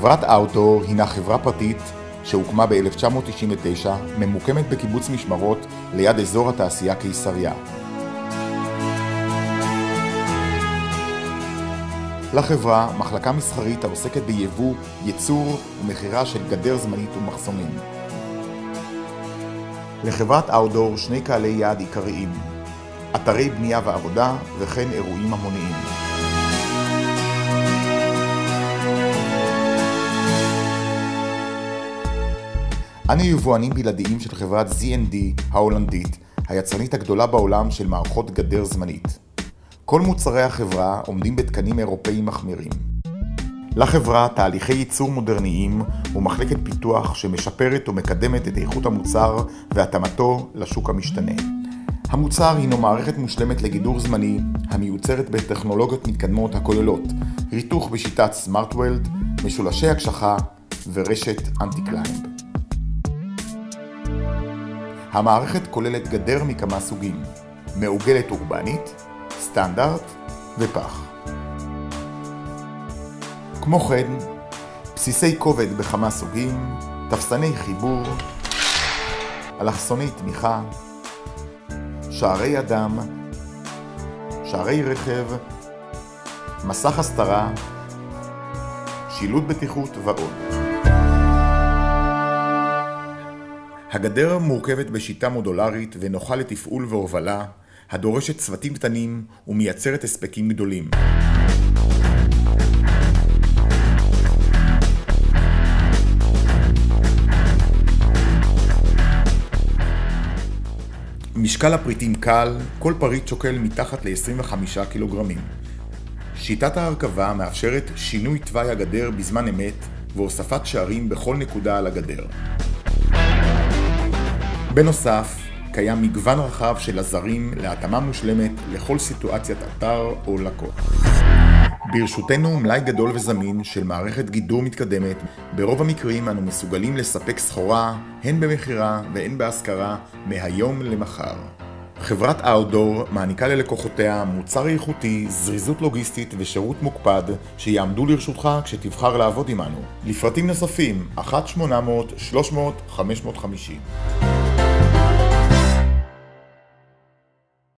חברת Outdoor הינה חברה פרטית שהוקמה ב-1999, ממוקמת בקיבוץ משמרות ליד אזור התעשייה קיסריה. לחברה מחלקה מסחרית העוסקת ביבוא, ייצור ומכירה של גדר זמנית ומחסומים. לחברת Outdoor שני קהלי יעד עיקריים, אתרי בנייה ועבודה וכן אירועים המוניים. אנו יבואנים בלעדיים של חברת ZND ההולנדית, היצרנית הגדולה בעולם של מערכות גדר זמנית. כל מוצרי החברה עומדים בתקנים אירופאיים מחמירים. לחברה תהליכי ייצור מודרניים ומחלקת פיתוח שמשפרת ומקדמת את איכות המוצר והתאמתו לשוק המשתנה. המוצר הינו מערכת מושלמת לגידור זמני המיוצרת בטכנולוגיות מתקדמות הכוללות ריתוך בשיטת סמארט-וולד, משולשי הקשחה ורשת אנטי-קליימב. המערכת כוללת גדר מכמה סוגים, מעוגלת אורבנית, סטנדרט ופח. כמו כן, בסיסי כובד בכמה סוגים, תפסני חיבור, אלכסוני תמיכה, שערי אדם, שערי רכב, מסך הסתרה, שילוט בטיחות ועוד. הגדר מורכבת בשיטה מודולרית ונוחה לתפעול והובלה, הדורשת צוותים קטנים ומייצרת הספקים גדולים. משקל הפריטים קל, כל פריט שוקל מתחת ל-25 קילוגרמים. שיטת ההרכבה מאפשרת שינוי תוואי הגדר בזמן אמת והוספת שערים בכל נקודה על הגדר. בנוסף, קיים מגוון רחב של עזרים להתאמה מושלמת לכל סיטואציית אתר או לקוח. ברשותנו מלאי גדול וזמין של מערכת גידור מתקדמת, ברוב המקרים אנו מסוגלים לספק סחורה, הן במחירה והן בהשכרה, מהיום למחר. חברת Outdoor מעניקה ללקוחותיה מוצר איכותי, זריזות לוגיסטית ושירות מוקפד שיעמדו לרשותך כשתבחר לעבוד עמנו. לפרטים נוספים 1-800-300-550.